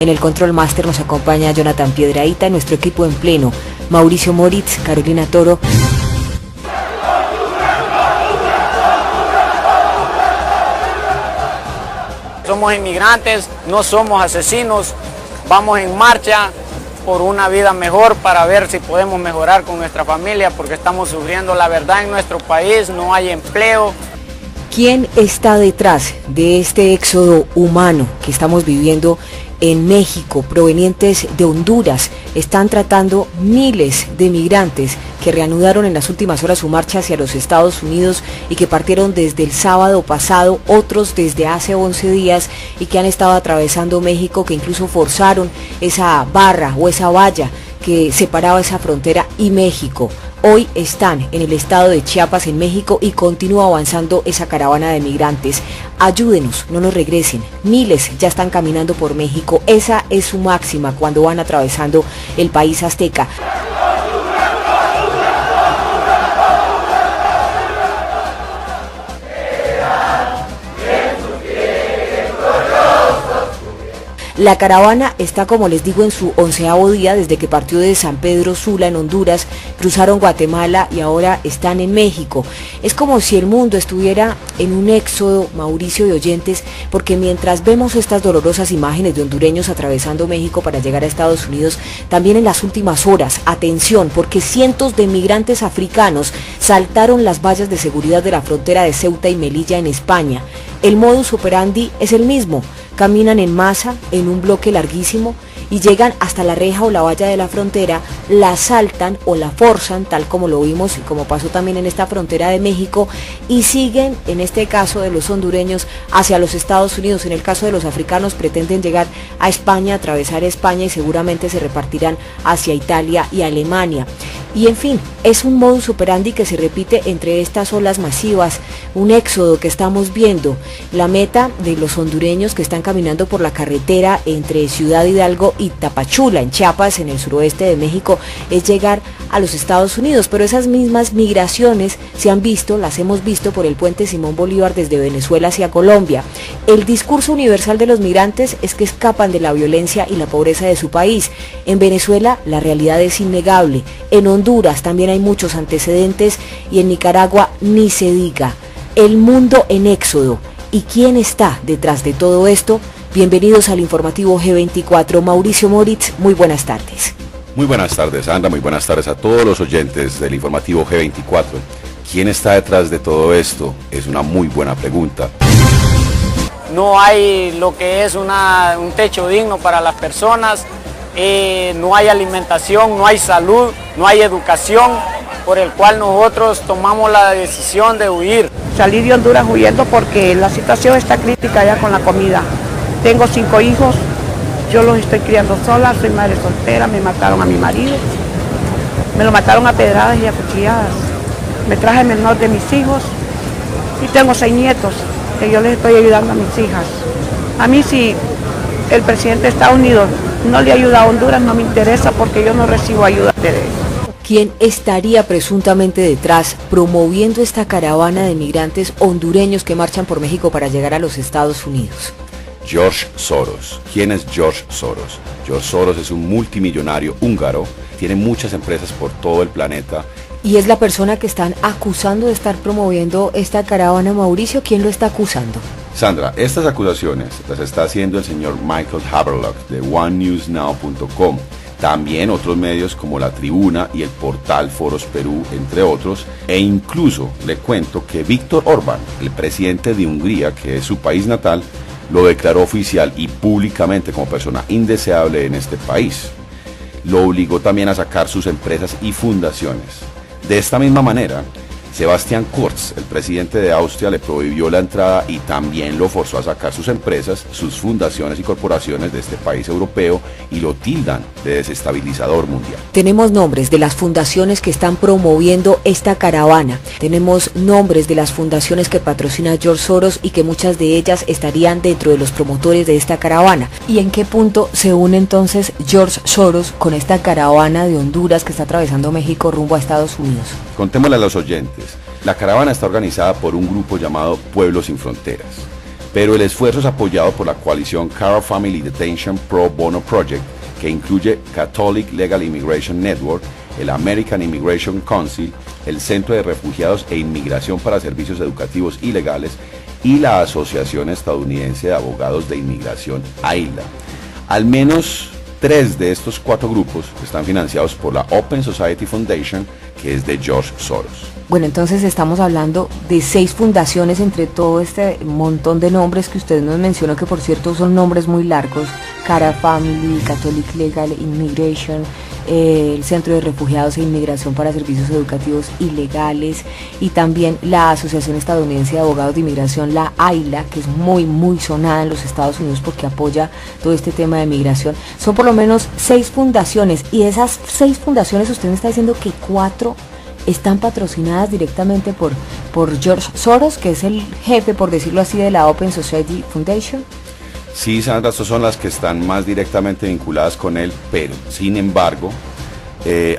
En el Control Master nos acompaña Jonathan Piedrahita, nuestro equipo en pleno, Mauricio Moritz, Carolina Toro. Somos inmigrantes, no somos asesinos, vamos en marcha por una vida mejor para ver si podemos mejorar con nuestra familia porque estamos sufriendo la verdad en nuestro país, no hay empleo. ¿Quién está detrás de este éxodo humano que estamos viviendo en México, provenientes de Honduras? Están tratando miles de migrantes que reanudaron en las últimas horas su marcha hacia los Estados Unidos y que partieron desde el sábado pasado, otros desde hace 11 días y que han estado atravesando México, que incluso forzaron esa barra o esa valla que separaba esa frontera y México. Hoy están en el estado de Chiapas, en México, y continúa avanzando esa caravana de migrantes. Ayúdenos, no nos regresen. Miles ya están caminando por México. Esa es su máxima cuando van atravesando el país azteca. La caravana está, como les digo, en su 11º día desde que partió de San Pedro Sula en Honduras, cruzaron Guatemala y ahora están en México. Es como si el mundo estuviera en un éxodo, Mauricio y oyentes, porque mientras vemos estas dolorosas imágenes de hondureños atravesando México para llegar a Estados Unidos, también en las últimas horas, atención, porque cientos de migrantes africanos saltaron las vallas de seguridad de la frontera de Ceuta y Melilla en España. El modus operandi es el mismo. Caminan en masa, en un bloque larguísimo, y llegan hasta la reja o la valla de la frontera, la saltan o la forzan, tal como lo vimos y como pasó también en esta frontera de México, y siguen, en este caso de los hondureños, hacia los Estados Unidos. En el caso de los africanos pretenden llegar a España, atravesar España y seguramente se repartirán hacia Italia y Alemania. Y en fin, es un modus operandi que se repite entre estas olas masivas, un éxodo que estamos viendo. La meta de los hondureños que están caminando por la carretera entre Ciudad Hidalgo y Tapachula, en Chiapas, en el suroeste de México, es llegar a los Estados Unidos, pero esas mismas migraciones se han visto, las hemos visto por el puente Simón Bolívar desde Venezuela hacia Colombia. El discurso universal de los migrantes es que escapan de la violencia y la pobreza de su país. En Venezuela la realidad es innegable, en Honduras también hay muchos antecedentes y en Nicaragua ni se diga. El mundo en éxodo. ¿Y quién está detrás de todo esto? Bienvenidos al informativo G24. Mauricio Moritz, muy buenas tardes. Muy buenas tardes, Sandra, muy buenas tardes a todos los oyentes del informativo G24. ¿Quién está detrás de todo esto? Es una muy buena pregunta. No hay lo que es un techo digno para las personas, no hay alimentación, no hay salud, no hay educación, por el cual nosotros tomamos la decisión de huir. Salí de Honduras huyendo porque la situación está crítica ya con la comida. Tengo 5 hijos, yo los estoy criando sola, soy madre soltera, me mataron a mi marido, me lo mataron a pedradas y a cuchilladas. Me traje el menor de mis hijos y tengo 6 nietos que yo les estoy ayudando a mis hijas. A mí si el presidente de Estados Unidos no le ayuda a Honduras no me interesa porque yo no recibo ayuda de él. ¿Quién estaría presuntamente detrás promoviendo esta caravana de migrantes hondureños que marchan por México para llegar a los Estados Unidos? George Soros. ¿Quién es George Soros? George Soros es un multimillonario húngaro, tiene muchas empresas por todo el planeta. ¿Y es la persona que están acusando de estar promoviendo esta caravana, Mauricio? ¿Quién lo está acusando? Sandra, estas acusaciones las está haciendo el señor Michael Haberlock de onenewsnow.com. También otros medios como La Tribuna y el portal Foros Perú, entre otros, e incluso le cuento que Viktor Orbán, el presidente de Hungría, que es su país natal, lo declaró oficial y públicamente como persona indeseable en este país. Lo obligó también a sacar sus empresas y fundaciones. De esta misma manera, Sebastian Kurz, el presidente de Austria, le prohibió la entrada y también lo forzó a sacar sus empresas, sus fundaciones y corporaciones de este país europeo y lo tildan de desestabilizador mundial. Tenemos nombres de las fundaciones que están promoviendo esta caravana. Tenemos nombres de las fundaciones que patrocina George Soros y que muchas de ellas estarían dentro de los promotores de esta caravana. ¿Y en qué punto se une entonces George Soros con esta caravana de Honduras que está atravesando México rumbo a Estados Unidos? Contémosle a los oyentes. La caravana está organizada por un grupo llamado Pueblos Sin Fronteras. pero el esfuerzo es apoyado por la coalición Cara Family Detention Pro Bono Project, que incluye Catholic Legal Immigration Network, el American Immigration Council, el Centro de Refugiados e Inmigración para Servicios Educativos y Legales y la Asociación Estadounidense de Abogados de Inmigración, AILA. Al menos 3 de estos 4 grupos están financiados por la Open Society Foundation, que es de George Soros. Bueno, entonces estamos hablando de 6 fundaciones entre todo este montón de nombres que usted nos mencionó, que por cierto son nombres muy largos: Cara Family, Catholic Legal Immigration, el Centro de Refugiados e Inmigración para Servicios Educativos y Legales, y también la Asociación Estadounidense de Abogados de Inmigración, la AILA, que es muy sonada en los Estados Unidos porque apoya todo este tema de migración. Son por lo menos 6 fundaciones, y esas 6 fundaciones usted me está diciendo que 4 están patrocinadas directamente por George Soros, que es el jefe, por decirlo así, de la Open Society Foundation. Sí, Sandra, estas son las que están más directamente vinculadas con él, pero sin embargo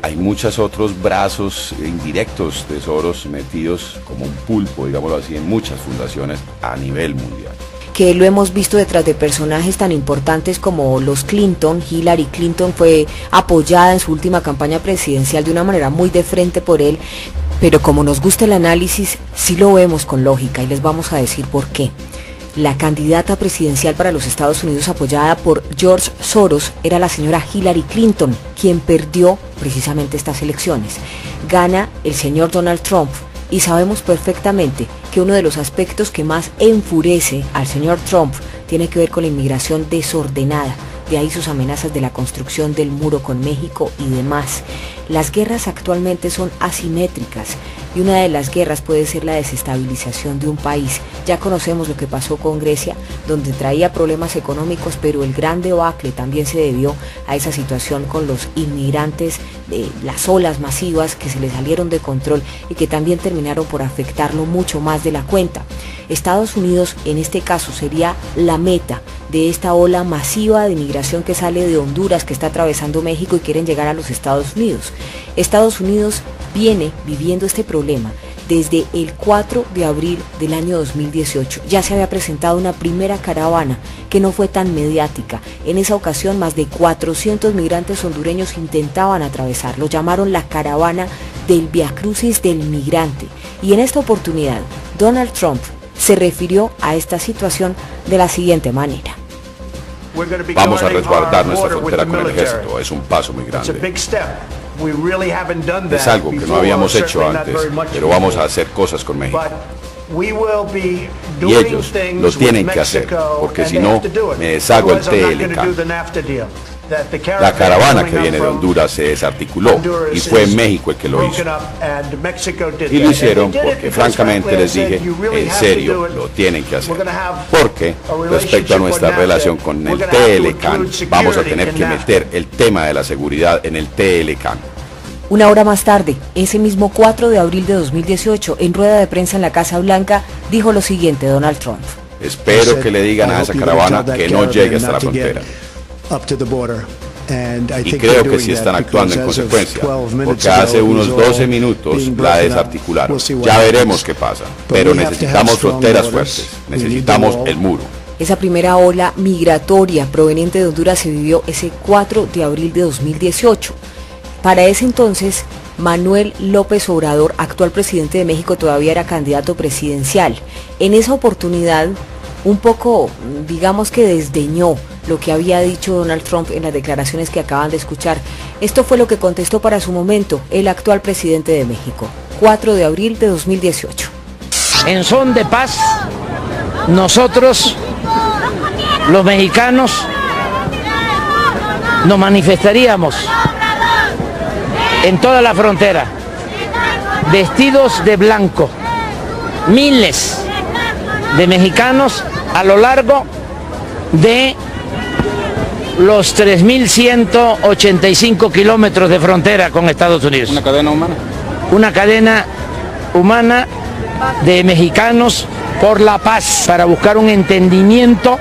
hay muchos otros brazos indirectos de Soros metidos como un pulpo, digámoslo así, en muchas fundaciones a nivel mundial. Que lo hemos visto detrás de personajes tan importantes como los Clinton. Hillary Clinton fue apoyada en su última campaña presidencial de una manera muy de frente por él, pero como nos gusta el análisis, sí lo vemos con lógica, y les vamos a decir por qué. La candidata presidencial para los Estados Unidos apoyada por George Soros era la señora Hillary Clinton, quien perdió precisamente estas elecciones. Gana el señor Donald Trump, y sabemos perfectamente que uno de los aspectos que más enfurece al señor Trump tiene que ver con la inmigración desordenada. De ahí sus amenazas de la construcción del muro con México y demás. Las guerras actualmente son asimétricas, y una de las guerras puede ser la desestabilización de un país. Ya conocemos lo que pasó con Grecia, donde traía problemas económicos, pero el gran debacle también se debió a esa situación con los inmigrantes, las olas masivas que se le salieron de control y que también terminaron por afectarlo mucho más de la cuenta. Estados Unidos en este caso sería la meta de esta ola masiva de migración que sale de Honduras, que está atravesando México y quieren llegar a los Estados Unidos. Estados Unidos viene viviendo este problema desde el 4 de abril del año 2018. Ya se había presentado una primera caravana que no fue tan mediática. En esa ocasión más de 400 migrantes hondureños intentaban atravesar. Lo llamaron la caravana del Viacrucis del Migrante. Y en esta oportunidad, Donald Trump se refirió a esta situación de la siguiente manera. Vamos a resguardar nuestra frontera con el ejército, es un paso muy grande. Es algo que no habíamos hecho antes, pero vamos a hacer cosas con México. Y ellos lo tienen que hacer, porque si no, me deshago el TLC. La caravana que viene de Honduras se desarticuló y fue México el que lo hizo. Y lo hicieron porque francamente les dije, en serio, lo tienen que hacer. Porque respecto a nuestra relación con el TLC, vamos a tener que meter el tema de la seguridad en el TLC. Una hora más tarde, ese mismo 4 de abril de 2018, en rueda de prensa en la Casa Blanca, dijo lo siguiente Donald Trump. Espero que le digan a esa caravana que no llegue hasta la frontera. Y creo que sí están actuando en consecuencia, porque hace unos 12 minutos la desarticularon. Ya veremos qué pasa, pero necesitamos fronteras fuertes, necesitamos el muro. Esa primera ola migratoria proveniente de Honduras se vivió ese 4 de abril de 2018. Para ese entonces, Manuel López Obrador, actual presidente de México, todavía era candidato presidencial. En esa oportunidad, un poco, digamos que desdeñó lo que había dicho Donald Trump en las declaraciones que acaban de escuchar. Esto fue lo que contestó para su momento el actual presidente de México, 4 de abril de 2018. En son de paz, nosotros, los mexicanos, nos manifestaríamos en toda la frontera, vestidos de blanco, miles de mexicanos a lo largo de los 3.185 kilómetros de frontera con Estados Unidos. ¿Una cadena humana? Una cadena humana de mexicanos por la paz, para buscar un entendimiento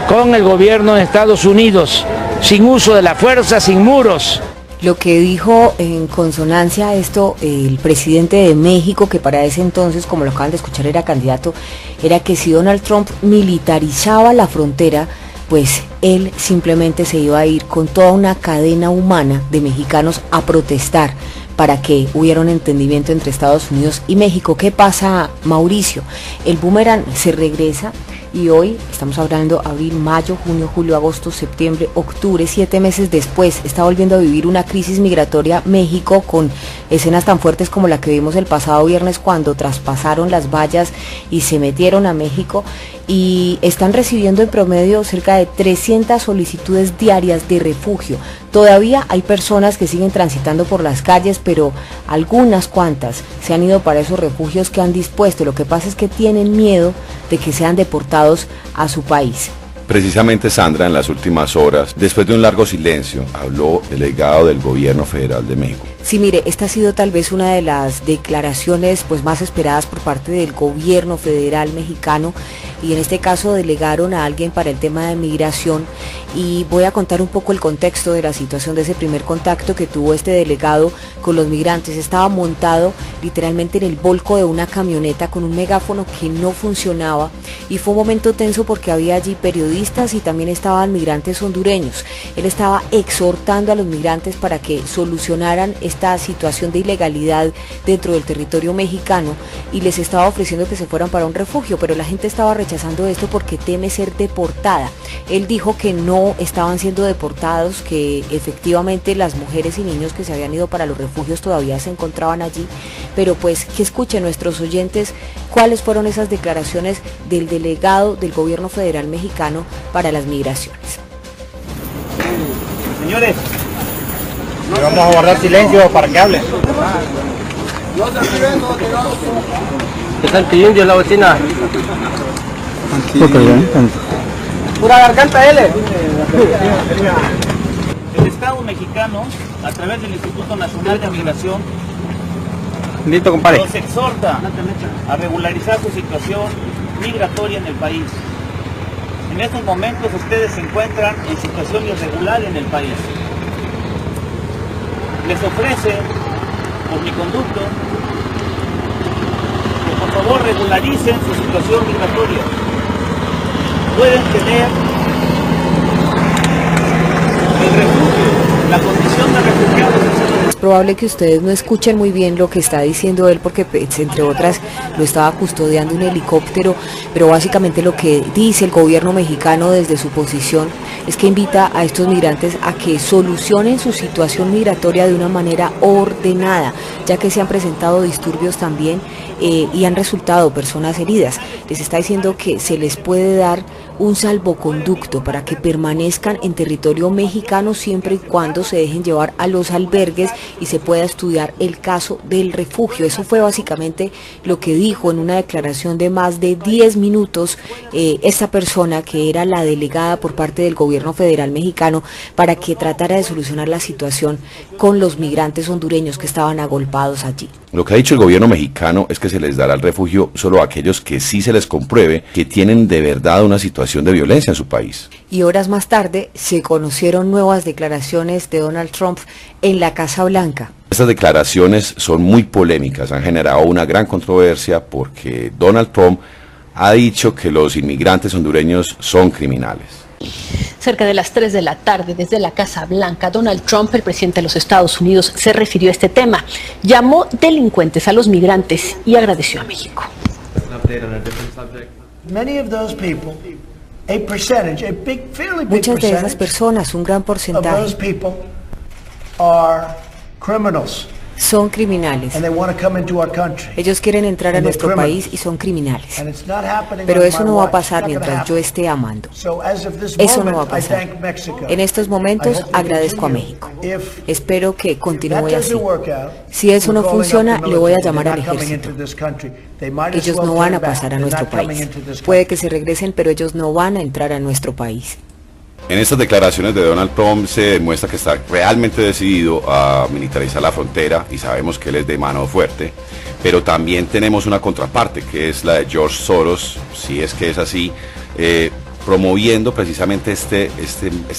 con el gobierno de Estados Unidos, sin uso de la fuerza, sin muros. Lo que dijo en consonancia a esto el presidente de México, que para ese entonces, como lo acaban de escuchar, era candidato, era que si Donald Trump militarizaba la frontera, pues él simplemente se iba a ir con toda una cadena humana de mexicanos a protestar para que hubiera un entendimiento entre Estados Unidos y México. ¿Qué pasa, Mauricio? El boomerang se regresa y hoy estamos hablando abril, mayo, junio, julio, agosto, septiembre, octubre, 7 meses después, está volviendo a vivir una crisis migratoria México con escenas tan fuertes como la que vimos el pasado viernes cuando traspasaron las vallas y se metieron a México, y están recibiendo en promedio cerca de 300 solicitudes diarias de refugio. Todavía hay personas que siguen transitando por las calles, pero algunas cuantas se han ido para esos refugios que han dispuesto. Lo que pasa es que tienen miedo de que sean deportados a su país. Precisamente, Sandra, en las últimas horas, después de un largo silencio, habló el delegado del Gobierno Federal de México. Sí, mire, esta ha sido tal vez una de las declaraciones pues más esperadas por parte del gobierno federal mexicano, y en este caso delegaron a alguien para el tema de migración, y voy a contar un poco el contexto de la situación de ese primer contacto que tuvo este delegado con los migrantes. Estaba montado literalmente en el volco de una camioneta con un megáfono que no funcionaba, y fue un momento tenso porque había allí periodistas y también estaban migrantes hondureños. Él estaba exhortando a los migrantes para que solucionaran esta situación de ilegalidad dentro del territorio mexicano, y les estaba ofreciendo que se fueran para un refugio, pero la gente estaba rechazando esto porque teme ser deportada. Él dijo que no estaban siendo deportados, que efectivamente las mujeres y niños que se habían ido para los refugios todavía se encontraban allí, pero pues que escuchen nuestros oyentes cuáles fueron esas declaraciones del delegado del gobierno federal mexicano para las migraciones. Señores, vamos a guardar silencio para que hablen. ¿Qué tal indio en la vecina? Pura garganta, L. El Estado mexicano, a través del Instituto Nacional de Migración, los exhorta a regularizar su situación migratoria en el país. En estos momentos ustedes se encuentran en situación irregular en el país. Les ofrece, por mi conducto, que por favor regularicen su situación migratoria. Pueden tener el refugio, la condición de refugiados. Es probable que ustedes no escuchen muy bien lo que está diciendo él porque, pues, entre otras, lo estaba custodiando un helicóptero, pero básicamente lo que dice el gobierno mexicano desde su posición es que invita a estos migrantes a que solucionen su situación migratoria de una manera ordenada, ya que se han presentado disturbios también y han resultado personas heridas. Les está diciendo que se les puede dar un salvoconducto para que permanezcan en territorio mexicano siempre y cuando se dejen llevar a los albergues y se pueda estudiar el caso del refugio. Eso fue básicamente lo que dijo en una declaración de más de 10 minutos esta persona que era la delegada por parte del gobierno federal mexicano para que tratara de solucionar la situación con los migrantes hondureños que estaban agolpados allí. Lo que ha dicho el gobierno mexicano es que se les dará el refugio solo a aquellos que sí se les compruebe que tienen de verdad una situación de violencia en su país. Y horas más tarde se conocieron nuevas declaraciones de Donald Trump en la Casa Blanca. Estas declaraciones son muy polémicas, han generado una gran controversia porque Donald Trump ha dicho que los inmigrantes hondureños son criminales. Cerca de las 3 de la tarde, desde la Casa Blanca, Donald Trump, el presidente de los Estados Unidos, se refirió a este tema. Llamó delincuentes a los migrantes y agradeció a México. Muchas de esas personas, un gran porcentaje, son criminales. Ellos quieren entrar a nuestro país y son criminales. Pero eso no va a pasar mientras yo esté amando. Eso no va a pasar. En estos momentos agradezco a México. Espero que continúe así. Si eso no funciona, le voy a llamar al ejército. Ellos no van a pasar a nuestro país. Puede que se regresen, pero ellos no van a entrar a nuestro país. En estas declaraciones de Donald Trump se demuestra que está realmente decidido a militarizar la frontera y sabemos que él es de mano fuerte, pero también tenemos una contraparte que es la de George Soros, si es que es así, promoviendo precisamente este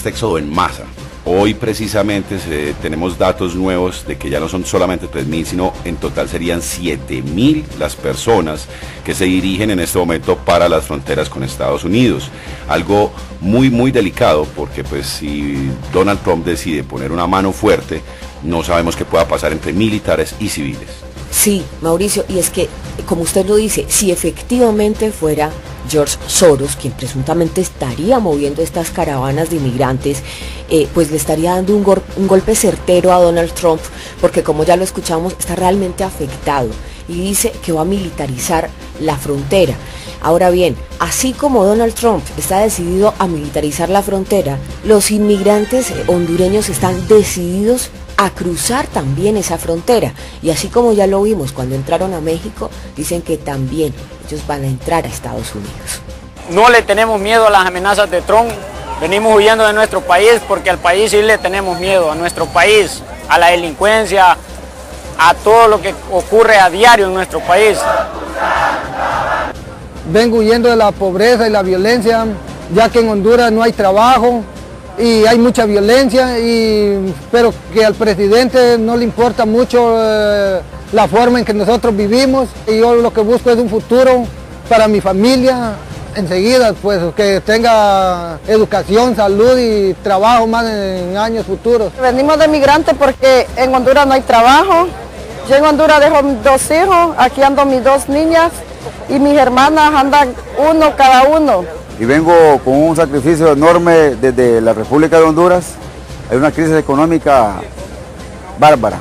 éxodo en masa. Hoy precisamente tenemos datos nuevos de que ya no son solamente 3.000, sino en total serían 7.000 las personas que se dirigen en este momento para las fronteras con Estados Unidos. Algo muy delicado, porque pues si Donald Trump decide poner una mano fuerte, no sabemos qué pueda pasar entre militares y civiles. Sí, Mauricio, y es que, como usted lo dice, si efectivamente fuera George Soros quien presuntamente estaría moviendo estas caravanas de inmigrantes, pues le estaría dando un golpe certero a Donald Trump, porque como ya lo escuchamos, está realmente afectado y dice que va a militarizar la frontera. Ahora bien, así como Donald Trump está decidido a militarizar la frontera, los inmigrantes hondureños están decididos a cruzar también esa frontera, y así como ya lo vimos cuando entraron a México, dicen que también ellos van a entrar a Estados Unidos. No le tenemos miedo a las amenazas de Trump, venimos huyendo de nuestro país porque al país sí le tenemos miedo, a nuestro país, a la delincuencia, a todo lo que ocurre a diario en nuestro país. Vengo huyendo de la pobreza y la violencia, ya que en Honduras no hay trabajo y hay mucha violencia, pero que al presidente no le importa mucho la forma en que nosotros vivimos, y yo lo que busco es un futuro para mi familia enseguida, pues que tenga educación, salud y trabajo más en años futuros. Venimos de migrantes porque en Honduras no hay trabajo. Yo en Honduras dejo 2 hijos, aquí ando mis 2 niñas y mis hermanas andan uno cada uno. Y vengo con un sacrificio enorme desde la República de Honduras. Hay una crisis económica bárbara.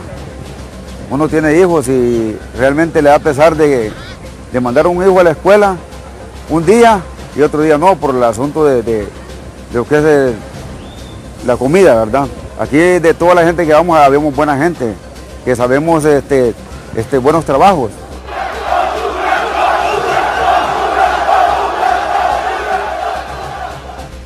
Uno tiene hijos y realmente le da pesar de mandar un hijo a la escuela un día y otro día no, por el asunto de lo que es la comida, ¿verdad? Aquí de toda la gente que vamos, habemos buena gente, que sabemos buenos trabajos.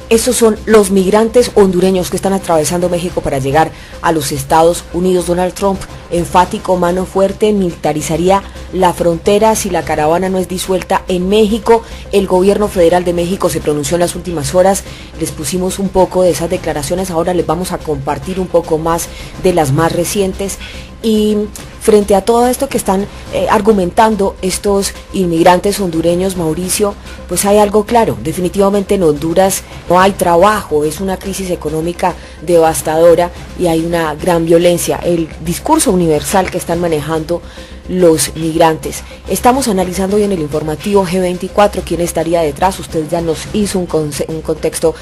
Esos son los migrantes hondureños que están atravesando México para llegar a los Estados Unidos. Donald Trump, enfático, mano fuerte, militarizaría la frontera si la caravana no es disuelta en México. El gobierno federal de México se pronunció en las últimas horas. Les pusimos un poco de esas declaraciones, ahora les vamos a compartir un poco más de las más recientes. Y frente a todo esto que están argumentando estos inmigrantes hondureños, Mauricio, pues hay algo claro, definitivamente en Honduras no hay trabajo, es una crisis económica devastadora y hay una gran violencia. El discurso universal que están manejando los migrantes. Estamos analizando hoy en el informativo G24 quién estaría detrás. Usted ya nos hizo un contexto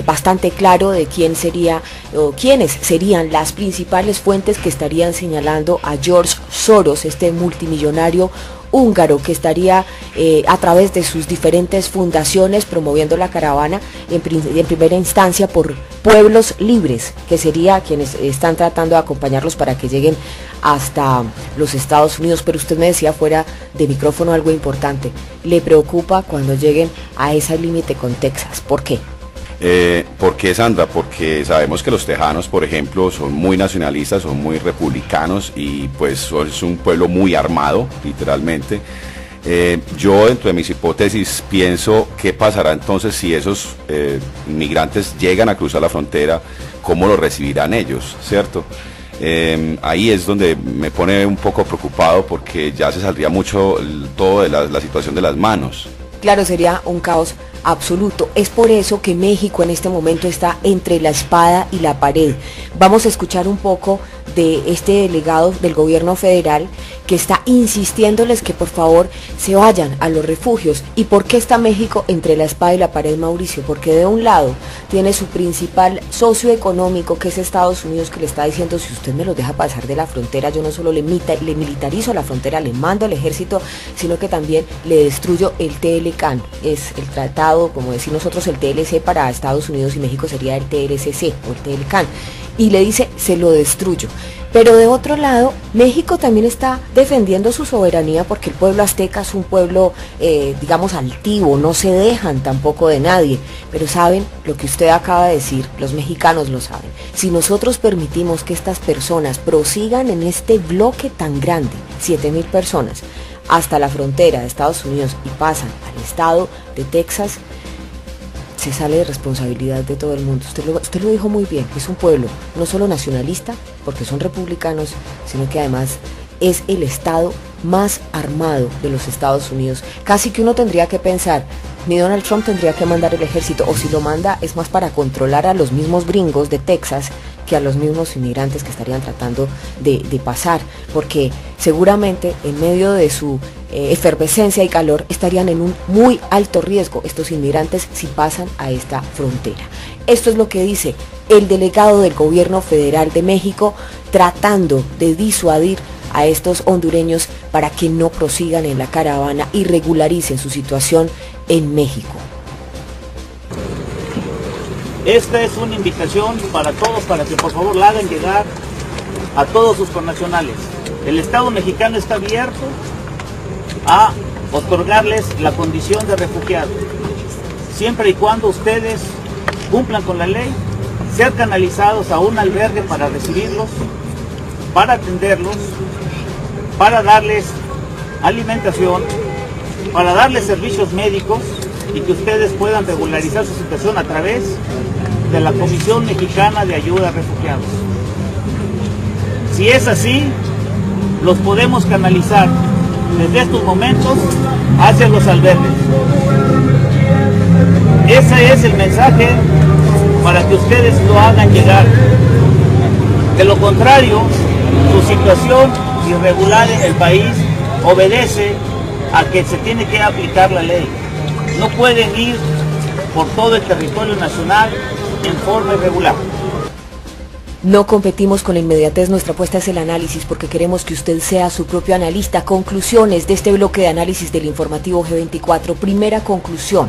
bastante claro de quién sería o quiénes serían las principales fuentes que estarían señalando a George Soros, este multimillonario húngaro que estaría a través de sus diferentes fundaciones promoviendo la caravana en primera instancia por Pueblos Libres, que sería quienes están tratando de acompañarlos para que lleguen hasta los Estados Unidos. Pero usted me decía fuera de micrófono algo importante, le preocupa cuando lleguen a ese límite con Texas. ¿Por qué? ¿Por qué, Sandra? Porque sabemos que los tejanos, por ejemplo, son muy nacionalistas, son muy republicanos y pues es un pueblo muy armado, literalmente. Yo, dentro de mis hipótesis, pienso qué pasará entonces si esos inmigrantes llegan a cruzar la frontera, cómo lo recibirán ellos, ¿cierto? Ahí es donde me pone un poco preocupado porque ya se saldría mucho todo de la situación de las manos. Claro, sería un caos absoluto. Es por eso que México en este momento está entre la espada y la pared. Vamos a escuchar un poco de este delegado del gobierno federal que está insistiéndoles que por favor se vayan a los refugios. ¿Y por qué está México entre la espada y la pared, Mauricio? Porque de un lado tiene su principal socio económico, que es Estados Unidos, que le está diciendo: si usted me lo deja pasar de la frontera, yo no solo le militarizo la frontera, le mando al ejército, sino que también le destruyo el TLCAN. Es el tratado, como decir nosotros el TLC para Estados Unidos, y México sería el TLCC o el TLCAN. Y le dice: se lo destruyo. Pero de otro lado, México también está defendiendo su soberanía, porque el pueblo azteca es un pueblo, digamos, altivo, no se dejan tampoco de nadie. Pero saben lo que usted acaba de decir, los mexicanos lo saben. Si nosotros permitimos que estas personas prosigan en este bloque tan grande, 7.000 personas, hasta la frontera de Estados Unidos y pasan al estado de Texas, se sale de responsabilidad de todo el mundo. Usted lo dijo muy bien, es un pueblo no solo nacionalista, porque son republicanos, sino que además es el estado más armado de los Estados Unidos. Casi que uno tendría que pensar, ni Donald Trump tendría que mandar el ejército, o si lo manda es más para controlar a los mismos gringos de Texas que a los mismos inmigrantes que estarían tratando de pasar, porque seguramente en medio de su efervescencia y calor estarían en un muy alto riesgo estos inmigrantes si pasan a esta frontera. Esto es lo que dice el delegado del gobierno federal de México, tratando de disuadir a estos hondureños para que no prosigan en la caravana y regularicen su situación en México. Esta es una invitación para todos, para que por favor la hagan llegar a todos sus connacionales. El Estado mexicano está abierto a otorgarles la condición de refugiados, siempre y cuando ustedes cumplan con la ley, ser canalizados a un albergue para recibirlos, para atenderlos, para darles alimentación, para darles servicios médicos y que ustedes puedan regularizar su situación a través de la Comisión Mexicana de Ayuda a Refugiados. Si es así, los podemos canalizar desde estos momentos hacia los albergues. Ese es el mensaje para que ustedes lo hagan llegar. De lo contrario, su situación irregular en el país obedece a que se tiene que aplicar la ley. No pueden ir por todo el territorio nacional en forma irregular. No competimos con la inmediatez, nuestra apuesta es el análisis, porque queremos que usted sea su propio analista. Conclusiones de este bloque de análisis del informativo G24. Primera conclusión: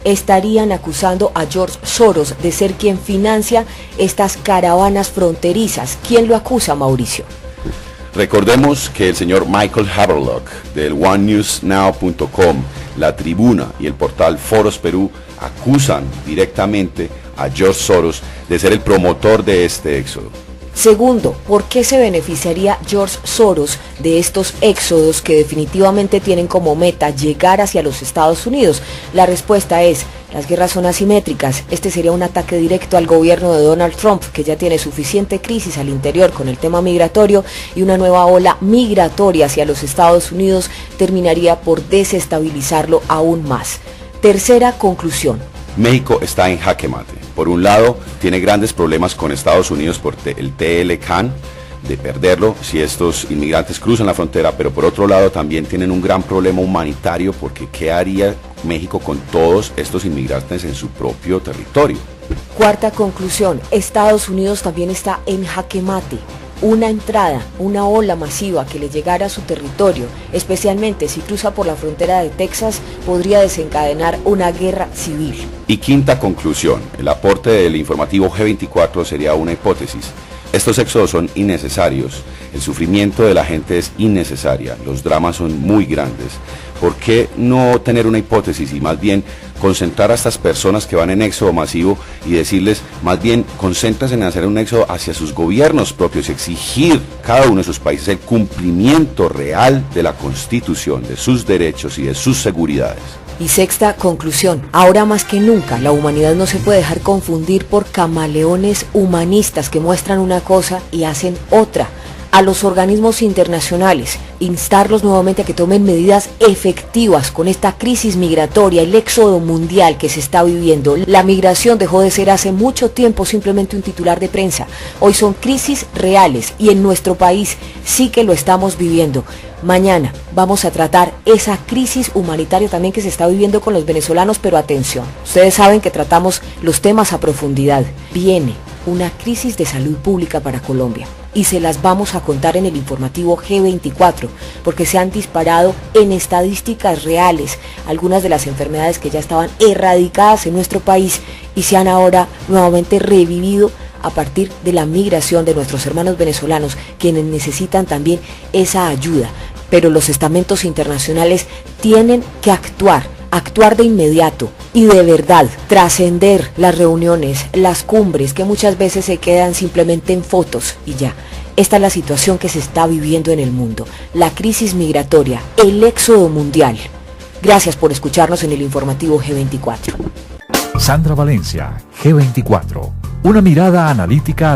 estarían acusando a George Soros de ser quien financia estas caravanas fronterizas. ¿Quién lo acusa, Mauricio? Recordemos que el señor Michael Haberlock del OneNewsNow.com, La Tribuna y el portal Foros Perú acusan directamente a George Soros de ser el promotor de este éxodo. Segundo, ¿por qué se beneficiaría George Soros de estos éxodos que definitivamente tienen como meta llegar hacia los Estados Unidos? La respuesta es: las guerras son asimétricas. Este sería un ataque directo al gobierno de Donald Trump, que ya tiene suficiente crisis al interior con el tema migratorio, y una nueva ola migratoria hacia los Estados Unidos terminaría por desestabilizarlo aún más. Tercera conclusión: México está en jaque mate. Por un lado, tiene grandes problemas con Estados Unidos por el TLCAN, de perderlo si estos inmigrantes cruzan la frontera, pero por otro lado también tienen un gran problema humanitario, porque ¿qué haría México con todos estos inmigrantes en su propio territorio? Cuarta conclusión: Estados Unidos también está en jaque mate. Una entrada, una ola masiva que le llegara a su territorio, especialmente si cruza por la frontera de Texas, podría desencadenar una guerra civil. Y quinta conclusión: el aporte del informativo G24 sería una hipótesis. Estos éxodos son innecesarios, el sufrimiento de la gente es innecesaria, los dramas son muy grandes. ¿Por qué no tener una hipótesis y más bien concentrar a estas personas que van en éxodo masivo y decirles, más bien, concéntrense en hacer un éxodo hacia sus gobiernos propios y exigir cada uno de sus países el cumplimiento real de la Constitución, de sus derechos y de sus seguridades? Y sexta conclusión: ahora más que nunca la humanidad no se puede dejar confundir por camaleones humanistas que muestran una cosa y hacen otra. A los organismos internacionales, instarlos nuevamente a que tomen medidas efectivas con esta crisis migratoria, el éxodo mundial que se está viviendo. La migración dejó de ser hace mucho tiempo simplemente un titular de prensa. Hoy son crisis reales y en nuestro país sí que lo estamos viviendo. Mañana vamos a tratar esa crisis humanitaria también que se está viviendo con los venezolanos, pero atención, ustedes saben que tratamos los temas a profundidad. Viene una crisis de salud pública para Colombia y se las vamos a contar en el informativo G24, porque se han disparado en estadísticas reales algunas de las enfermedades que ya estaban erradicadas en nuestro país y se han ahora nuevamente revivido a partir de la migración de nuestros hermanos venezolanos, quienes necesitan también esa ayuda. Pero los estamentos internacionales tienen que actuar de inmediato y de verdad, trascender las reuniones, las cumbres que muchas veces se quedan simplemente en fotos y ya. Esta es la situación que se está viviendo en el mundo, la crisis migratoria, el éxodo mundial. Gracias por escucharnos en el informativo G24. Sandra Valencia, G24. Una mirada analítica a la